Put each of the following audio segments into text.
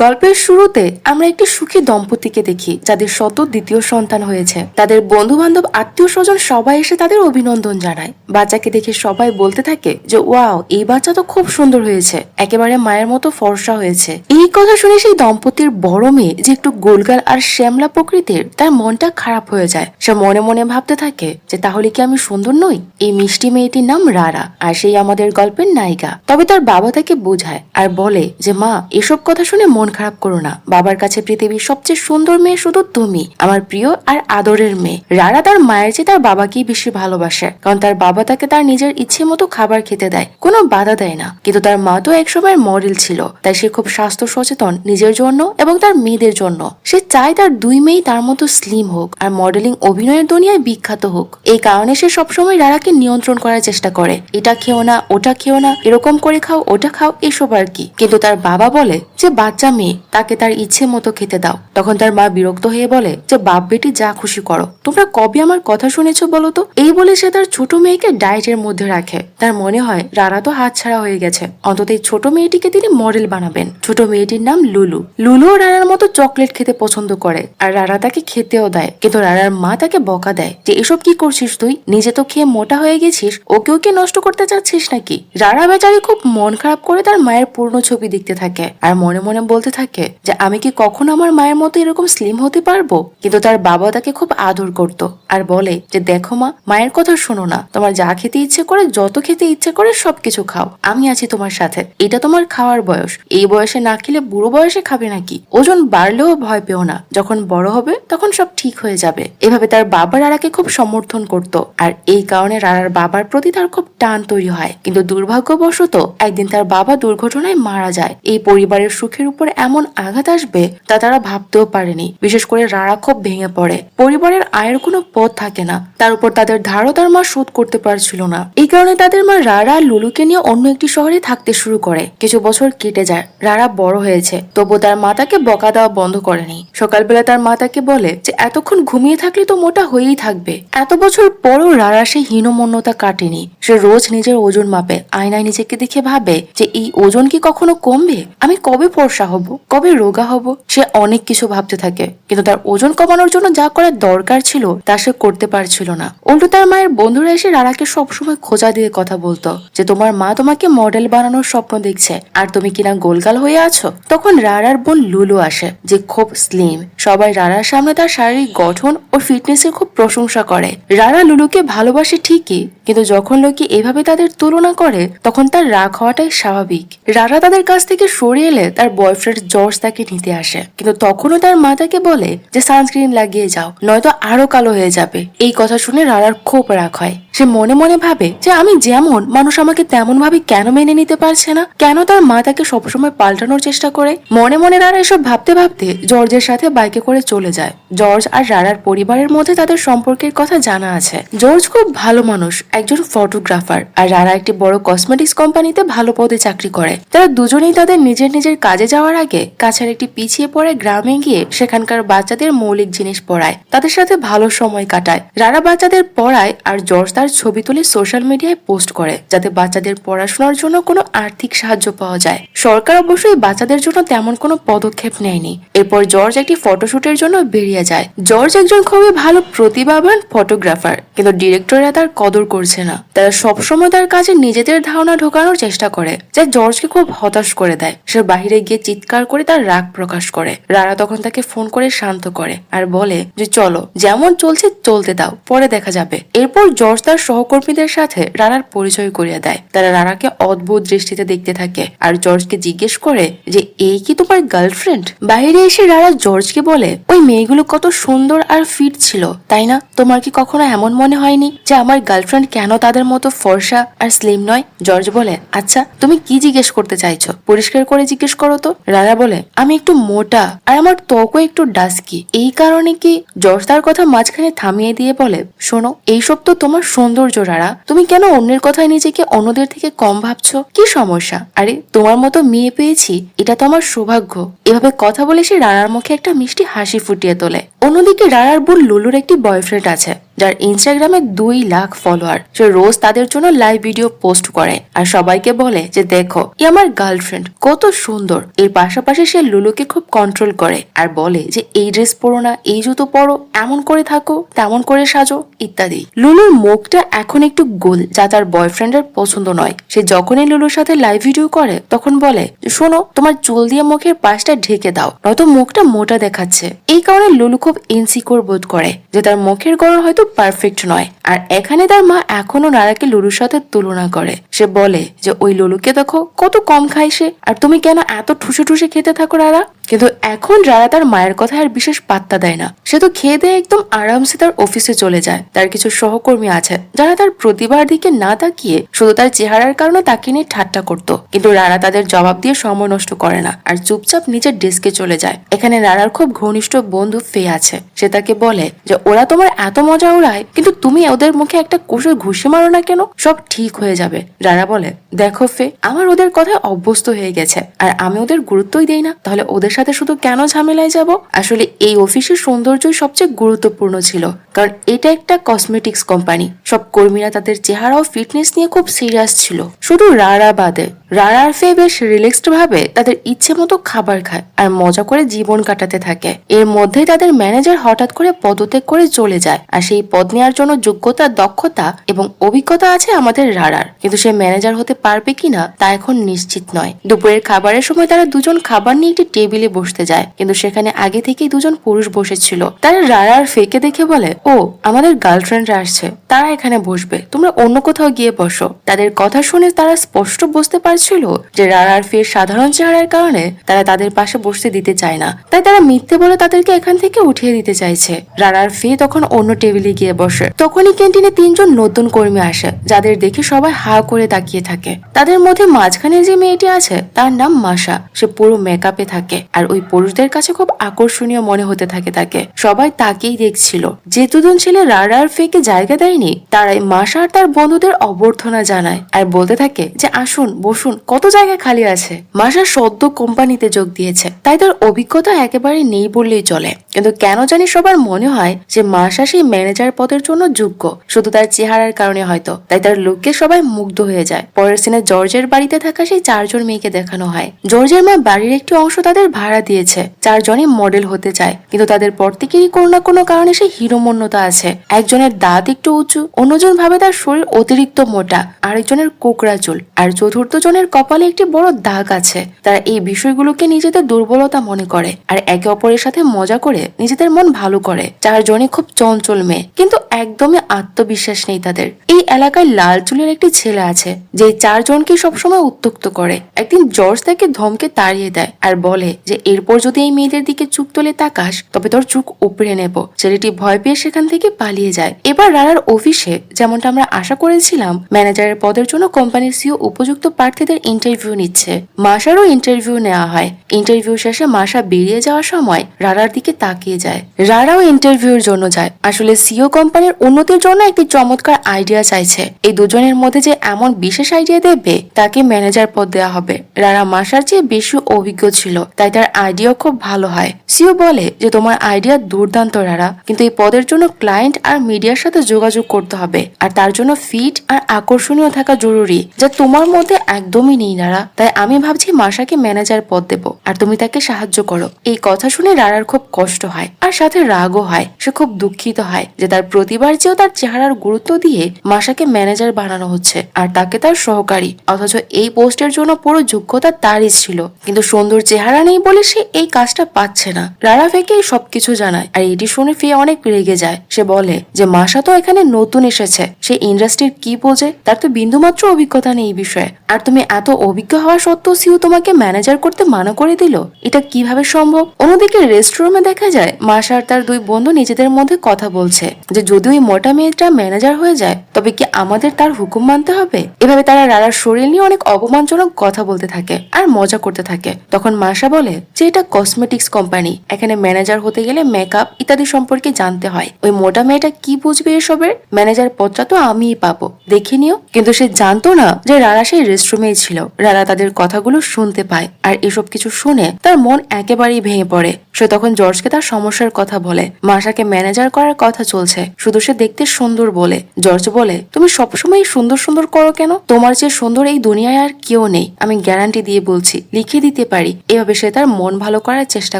গল্পের শুরুতে আমরা একটি সুখী দম্পতিকে দেখি যাদের শত দ্বিতীয় সন্তান হয়েছে। তাদের বন্ধু বান্ধব আত্মীয় স্বজন সবাই এসে তাদের অভিনন্দন জানায়। বাচ্চাকে দেখে সবাই বলতে থাকে যে ওয়াও, এই বাচ্চা তো খুব সুন্দর হয়েছে, একেবারে মায়ের মতো ফর্সা হয়েছে। এই কথা শুনে সেই দম্পতির বড় মেয়ে যে একটু গোলগাল আর শ্যামলা প্রকৃতির, তার মনটা খারাপ হয়ে যায়। সে মনে মনে ভাবতে থাকে যে তাহলে কি আমি সুন্দর নই? এই মিষ্টি মেয়েটির নাম রারা, আর সেই আমাদের গল্পের নায়িকা। তবে তার বাবা তাকে বোঝায় আর বলে যে মা, এসব কথা শুনে মন খারাপ করো না। বাবার কাছে পৃথিবীর সবচেয়ে সুন্দর মেয়ে শুধু তুমি, আমার প্রিয় আর আদরের মেয়ে। রারা তার মায়ের চেয়ে তার বাবাকেই বেশি ভালোবাসে, কারণ তার বাবা তাকে তার নিজের ইচ্ছে মতো খাবার খেতে দেয়, কোনো বাধা দেয় না। কিন্তু তার মা তো একসময় মডেল ছিল, তাই সে খুব স্বাস্থ্য সচেতন নিজের জন্য এবং তার মেয়েদের জন্য। সে চায় তার দুই মেয়ে তার মতো স্লিম হোক আর মডেলিং অভিনয়ের দুনিয়ায় বিখ্যাত হোক। এই কারণে সে সবসময় রারাকে নিয়ন্ত্রণ করার চেষ্টা করে, এটা খেও না, ওটা খেও না, এরকম করে খাও, ওটা খাও, এসব আর কি। কিন্তু তার বাবা বলে যে বাচ্চা মেয়ে, তাকে তার ইচ্ছে মতো খেতে দাও। তখন তার মা বিরক্ত হয়ে বলে যে বাপ বেটি যা খুশি করো, তোমরা কবে আমার কথা শুনেছো বলো তো? এই বলে সে তার ছোট মেয়েকে ডায়েটের মধ্যে রাখে। তার মনে হয় রারা তো হাতছাড়া হয়ে গেছে, অন্তত এই ছোট মেয়েটিকে তিনি মডেল বানাবেন। ছোট মেয়েটির নাম লুলু। লুলুও রারার মতো চকলেট খেতে পছন্দ করে, আর রারা তাকে খেতেও দেয়। কিন্তু রারার মা তাকে বকা দেয় যে এসব কি করছিস তুই? নিজে তো খেয়ে মোটা হয়ে গেছিস, ওকেও কি নষ্ট করতে চাচ্ছিস নাকি? রারা বেচারি খুব মন খারাপ করে তার মায়ের পূর্ণ ছবি দেখতে থাকে আর মনে মনে বলতে থাকে যে আমি কি কখনো আমার মায়ের মতো এরকম স্লিম হতে পারবো? কিন্তু তার বাবা তাকে খুব আদর করত আর বলে যে দেখো মা, মায়ের কথা শোনো না, তোমার যা খেতে ইচ্ছে করে, যত খেতে ইচ্ছে করে সবকিছু খাও, আমি আছি তোমার সাথে। এটা তোমার খাওয়ার বয়স, এই বয়সে না খেলে বুড়ো বয়সে খাবে নাকি? ওজন বাড়লেও ভয় পেও না, যখন বড় হবে তখন সব ঠিক হয়ে যাবে। এভাবে তার বাবা রারাকে খুব সমর্থন করত, আর এই কারণে রারার বাবার প্রতি তার খুব টান তৈরি হয়। কিন্তু দুর্ভাগ্যবশত একদিন তার বাবা দুর্ঘটনায় মারা যায়। এই পরিবারের সুখের উপর এমন আঘাত আসবে তা তারা ভাবতেও পারেনি। বিশেষ করে রারা খুব ভেঙে পড়ে। পরিবারের আয়ের কোনো পথ থাকে না, তার উপর তাদের ধারও তার মা শোধ করতে পারছিল না। এই কারণে তাদের মা রারা আর লুলুকে নিয়ে অন্য একটি শহরে থাকতে শুরু করে। কিছু বছর কেটে যায়, রারা বড় হয়েছে, তবু তার মা তাকে বকা দেওয়া বন্ধ করেনি। সকালবেলা তার মা তাকে বলে যে এতক্ষণ ঘুমিয়ে থাকলে তো মোটা হয়েই থাকবে। এত বছর পরও রারা সেই হীনমন্যতা কাটেনি। সে রোজ নিজের ওজন মাপে, আয়নায় নিজেকে দেখে ভাবে যে এই ওজন কি কখনো কমবে? আমি কবে ফর্সা হব, কবে রোগা হব? সে অনেক কিছু ভাবতে থাকে, কিন্তু তার ওজন কমানোর জন্য যা করার দরকার ছিল তা সে করতে পারছিল না। উল্টো তার মায়ের বন্ধুরা এসে রারাকে সবসময় খোঁজা দিয়ে কথা বলতো যে তোমার মা তোমাকে মডেল বানানোর স্বপ্ন দেখছে, আর তুমি কিনা গোলগাল হয়ে আছো। তখন রারার বোন লুলু আসে, যে খুব স্লিম। সবাই রারার সামনে তার শারীরিক গঠন ও ফিটনেসের খুব প্রশংসা করে। রারা লুলুকে ভালোবাসে ঠিকই, কিন্তু যখন লোকে এভাবে তাদের তুলনা করে তখন তার রাগ হওয়াটাই স্বাভাবিক। রারা তাদের কাছ থেকে সরে এলে তার বয়ফ্রেন্ড জর্জ তাকে নিতে আসে, কিন্তু তখনও তার মা তাকে বলে যে সানস্ক্রিন লাগিয়ে যাও, নয়তো আরো কালো হয়ে যাবে। এই কথা শুনে রারার খুব রাগ হয়। সে মনে মনে ভাবে যে আমি যেমন মানুষ আমাকে তেমন ভাবে কেন মেনে নিতে পারছে না? কেন তার মা তাকে সবসময় পাল্টানোর চেষ্টা করে? মনে মনে রারা এসব ভাবতে ভাবতে জর্জের সাথে বাইকে করে চলে যায়। জর্জ আর রারার পরিবারের মধ্যে তাদের সম্পর্কের কথা জানা আছে। জর্জ খুব ভালো মানুষ, একজন ফটোগ্রাফার, আর রারা একটি বড় কসমেটিক্স কোম্পানিতে ভালো পদে চাকরি করে। তারা দুজনেই তাদের নিজের নিজের কাজে যাওয়ার আগে কাছের একটি পিছিয়ে পড়ে গ্রামে গিয়ে সেখানকার বাচ্চাদের মৌলিক জিনিস পড়ায়, তাদের সাথে ভালো সময় কাটায়। রারা বাচ্চাদের পড়ায় আর জর্জ তার ছবি তুলে সোশ্যাল মিডিয়ায় পোস্ট করে, যাতে বাচ্চাদের পড়াশোনার জন্য কোনো আর্থিক সাহায্য পাওয়া যায়। সরকার অবশ্যই বাচ্চাদের জন্য তেমন কোনো পদক্ষেপ নেয়নি। এরপর জর্জ একটি ফটোশুটের জন্য বেরিয়ে যায়। জর্জ একজন খুবই ভালো প্রতিভাবান ফটোগ্রাফার, কিন্তু ডিরেক্টররা তার কদর করছে না। তারা সবসময় তার কাছে নিজেদের ধারণা ঢোকানোর চেষ্টা করে, যা জর্জকে খুব হতাশ করে দেয়। সে বাহিরে গিয়ে চিৎকার করে তার রাগ প্রকাশ করে। রারা তখন তাকে ফোন করে শান্ত করে আর বলে যে চলো, যেমন চলছে চলতে দাও, পরে দেখা যাবে। এরপর জর্জ তার সহকর্মীদের সাথে রারার পরিচয় করিয়ে দেয়। তারা রারাকে অদ্ভুত দৃষ্টিতে দেখতে থাকে আর জর্জকে জিজ্ঞেস করে যে এই কি তোমার গার্লফ্রেন্ড? বাইরে এসে রারা জর্জকে বলে ওই মেয়েগুলো কত সুন্দর আর ফিট ছিল, তাই না? তোমার কি কখনো এমন মনে হয়নি যে আমার গার্লফ্রেন্ড কেন তাদের মতো ফর্সা আর স্লিম নয়? জর্জ বলে আচ্ছা, তুমি কি জিজ্ঞেস করতে চাইছো? পরিষ্কার করে জিজ্ঞেস করো তো। রারা বলে আমি একটু মোটা আর আমার ত্বকও একটু ডাস্কি। এই কারণে কি? জর্জ তার কথা মাঝখানে থামিয়ে দিয়ে বলে শোনো, এইসব তো তোমার সৌন্দর্য রারা, তুমি কেন অন্যের কথায় নিজেকে অন্যদের থেকে কম ভাবছো? কি সমস্যা? আরে তোমার মতো মেয়ে পেয়েছি, এটা তো আমার সৌভাগ্য। এভাবে কথা বলে সে রারার মুখে একটা মিষ্টি হাসি ফুটিয়ে তোলে। অন্যদিকে রারার বোন লুলুর একটি বয়ফ্রেন্ড আছে, যার ইনস্টাগ্রামে 2 লাখ ফলোয়ার। সে রোজ তাদের জন্য লাইভ ভিডিও পোস্ট করে আর সবাইকে বলে যে দেখো এ আমার গার্লফ্রেন্ড কত সুন্দর। এর পাশাপাশি সে লুলুকে খুব কন্ট্রোল করে আর বলে যে এই ড্রেস পরো না, এই জুতো পরো, এমন করে থাকো, তেমন করে সাজো ইত্যাদি। লুলুর মুখটা এখন একটু গোল, যা তার বয়ফ্রেন্ডের পছন্দ নয়। সে যখনই লুলুর সাথে লাইভ ভিডিও করে তখন বলে শোনো, তোমার চুল দিয়ে মুখের পাশটা ঢেকে দাও, নয়তো মুখটা মোটা দেখাচ্ছে। এই কারণে লুলু খুব ইনসিকিউর বোধ করে যে তার মুখের গড়ন হয়তো পারফেক্ট নয়। আর এখানে তার মা এখনো রারাকে লুলুর সাথে তুলনা করে। সে বলে যে ওই লুলুকে দেখো কত কম খায় সে, আর তুমি কেন এত ঠুসে ঠুসে খেতে থাকো রারা। কিন্তু এখন রারা তার মায়ের কথা আর বিশেষ পাত্তা দেয় না। সে তো খেয়ে দিয়ে একদম আরামসে তার অফিসে চলে যায়। তার কিছু সহকর্মী আছে যারা তার প্রতিভার দিকে না তাকিয়ে শুধু তার চেহারার কারণে তাকে নিয়ে ঠাট্টা করতো, কিন্তু রারা তাদের জবাব দিয়ে সময় নষ্ট করে না আর চুপচাপ নিজের ডেস্কে চলে যায়। এখানে রারার খুব ঘনিষ্ঠ বন্ধু ফে আছে। সে তাকে বলে যে ওরা তোমার এত মজা উড়ায়, কিন্তু তুমি ওদের মুখে একটা কুশল ঘুষি মারো না কেন, সব ঠিক হয়ে যাবে। রারা বলে দেখো ফে, আমার ওদের কথায় অভ্যস্ত হয়ে গেছে আর আমি ওদের গুরুত্বই দেই না, তাহলে ওদের সাথে শুধু কেন ঝামেলায় যাব। আসলে এই অফিসের সৌন্দর্যই সবচেয়ে গুরুত্বপূর্ণ ছিল, কারণ এটা একটা কসমেটিক্স কোম্পানি। সব কর্মীরা তাদের চেহারা ও ফিটনেস নিয়ে খুব সিরিয়াস ছিল, শুধু রারা বাদে। রারা আর ফে বেশ রিল্যাক্সড ভাবে তাদের ইচ্ছে মতো খাবার খায় আর মজা করে জীবন কাটাতে থাকে। এর মধ্যেই তাদের ম্যানেজার হঠাৎ করে পদত্যাগ করে চলে যায়, আর সেই পদ নেওয়ার জন্য যোগ্যতা, দক্ষতা এবং অভিজ্ঞতা আছে আমাদের রারার, কিন্তু সে ম্যানেজার হতে পারবে কিনা তা এখন নিশ্চিত নয়। দুপুরের খাবারের সময় তারা দুজন খাবার নিয়ে একটি টেবিলে বসতে যায়, কিন্তু সেখানে আগে থেকেই দুজন পুরুষ বসেছিল। তারা রারা আর ফেকে দেখে বলে ও আমাদের গার্লফ্রেন্ডরা আসছে, তারা এখানে বসবে, তোমরা অন্য কোথাও গিয়ে বসো। তাদের কথা শুনে তারা স্পষ্ট বুঝতে পারছিল যে রারা আর ফের সাধারণ চেহারার কারণে তারা তাদের পাশে বসতে দিতে চায় না, তাই তারা মিথ্যে বলে তাদেরকে এখান থেকে উঠিয়ে দিতে চাইছে। রারা আর ফে তখন অন্য টেবিলে গিয়ে বসে। তখনই ক্যান্টিনে 3জন নতুন কর্মী আসে, যাদের দেখে সবাই হা করে তাকিয়ে থাকে। তাদের মধ্যে মাঝখানে যে মেয়েটি আছে তার নাম মাসা। সে পুরো মেকআপে থাকে আর ওই পুরুষদের কাছে খুব আকর্ষণীয় মনে হতে থাকে তাকে। সবাই তাকেই দেখছিল। যে দুজন ছেলে রারা আর ফেকে জায়গা দেয়নি, তারাই মাসা আর তার বন্ধুদের অভ্যর্থনা জানায় আর বলতে থাকে যে আসুন বসুন, কত জায়গা খালি আছে। মাসা সদ্য কোম্পানিতে যোগ দিয়েছে, তাই তার অভিজ্ঞতা একেবারে নেই বললেই চলে, কিন্তু কেন জানি সবার মনে হয় যে মাসা সেই ম্যানেজার পদের জন্য যোগ্য, শুধু তার চেহারার কারণে হয়তো। তাই তার লুককে সবাই মুগ্ধ হয়ে যায়। পরের সিনে জর্জের বাড়িতে থাকা সেই 4জন মেয়েকে দেখানো হয়। জর্জের মা বাড়ির একটি অংশ তাদের ভাড়া দিয়েছে। 4জনই মডেল হতে চায়, কিন্তু তাদের প্রত্যেকেরই কোনো না কোনো কারণে সেই হিরোমন্যতা আছে। একজনের দাঁত একটু উঁচু, অন্যজন ভাবে তার শরীর অতিরিক্ত মোটা, আরেকজনের কোকড়া চুল, আর চতুর্থ জনের কপালে একটি বড় দাগ আছে। তারা এই বিষয়গুলোকে নিজেদের দুর্বলতা মনে করে আর একে অপরের সাথে মজা করে নিজেদের মন ভালো করে। 4জনই খুব চঞ্চল মেয়ে, কিন্তু একদমই আত্মবিশ্বাস নেই তাদের। এই এলাকায় লাল চুলের একটি ছেলে আছে যে 4জনকে সবসময় উত্ত্যক্ত করে। একদিন জর্জ তাকে ধমকে তাড়িয়ে দেয় আর বলে যে এরপর যদি এই মেয়েদের দিকে চুপ তুলে তাকাস তবে তোর চুপ উপড়ে নেব। ছেলেটি ভয় পেয়ে সেখান থেকে পালিয়ে যায়। এবার রারার অফিসে যেমনটা আমরা আশা করেছিলাম, ম্যানেজারের পদের জন্য কোম্পানির সিও উপযুক্ত প্রার্থীদের ইন্টারভিউ নিচ্ছে। মাসারও ইন্টারভিউ নেওয়া হয়। ইন্টারভিউ শেষে মাসা বেরিয়ে যাওয়ার সময় রারার দিকে তাকিয়ে যায়। রারাও ইন্টারভিউর জন্য যায়। আসলে সিও কোম্পানির উন্নতির জন্য একটি চমৎকার আইডিয়া চাইছে। এই দুজনের মধ্যে যে এমন বিশেষ আইডিয়া দেবে তাকে ম্যানেজার পদ দেওয়া হবে। রারা মাসার চেয়ে বেশি অভিজ্ঞ ছিল, তাই তার আইডিয়া খুব ভালো হয়। সিও বলে যে তোমার আইডিয়া দুর্দান্ত রারা, কিন্তু এই পদের জন্য ক্লায়েন্ট আর মিডিয়ার সাথে যোগাযোগ করতে হবে, আর তার জন্য ফিট আর আকর্ষণীয় থাকা জরুরি, যা তোমার মধ্যে একদমই নেই রারা। তাই আমি ভাবছি মাসাকে ম্যানেজার পদ দেব, আর তুমি তাকে সাহায্য করো। এই কথা শুনে রারার খুব কষ্ট হয় আর সাথে রাগও হয়। সে খুব দুঃখিত হয় যে তার প্রতিবার চেয়েও তার চেহারার গুরুত্ব দিয়ে মাসাকে ম্যানেজার বানানো হচ্ছে আর তাকে তার সহকারী, অথচ এই পোস্টের জন্য পুরো যোগ্যতা তারই ছিল, কিন্তু সুন্দর চেহারা নেই বলে সে এই কাজটা পাচ্ছে না। রারা ফেকে সবকিছু জানায় আর এটি শুনে ফে অনেক রেগে যায়। সে বলে যে মাসা তো এখানে নতুন এসেছে, সে ইন্ডাস্ট্রির কি বোঝে, তার তো বিন্দুমাত্র অভিজ্ঞতা নেই এই বিষয়ে, আর তুমি এত অভিজ্ঞ হওয়া সত্ত্বেও সিও তোমাকে ম্যানেজার করতে মানা করে দিল, এটা কিভাবে সম্ভব? অন্যদিকে রেস্টুরেন্টে দেখা যায় মাসা আর তার 2 বন্ধু নিজেদের মধ্যে কথা বলছে যে যদি ওই মোটা মেয়েটা ম্যানেজার হয়ে যায় তবে কি আমাদের তার হুকুম মানতে হবে। এভাবে তারা রারার শরীর নিয়ে অনেক অপমানজনক কথা বলতে থাকে আর মজা করতে থাকে। তখন মাসা বলে যে এটা কসমেটিক্স কোম্পানি, এখানে ম্যানেজার হতে গেলে মেকআপ ইত্যাদি সম্পর্কে জানতে হয়। ওই মোটা মেয়েটা কি বুঝবে এসবের? ম্যানেজার পদটা তো আমিই পাবো, দেখে নিও। কিন্তু সে জানতো না যে রারা সেই রেস্টরুমেই ছিল। রারা তাদের কথাগুলো শুনতে পায় আর এসব কিছু শুনে তার মন একেবারেই ভেঙে পড়ে। সে তখন জর্জকে তার সমস্যার কথা বলে। মাসাকে ম্যানেজার করার কথা চলছে, শুধু সে দেখতে সুন্দর বলে। জর্জ বলে, তুমি সবসময় সুন্দর সুন্দর করো কেন? তোমার চেয়ে সুন্দর এই দুনিয়ায় আর কেউ নেই, আমি গ্যারান্টি দিয়ে বলছি, লিখে দিতে পারি। এভাবে সে তার মন ভালো করার চেষ্টা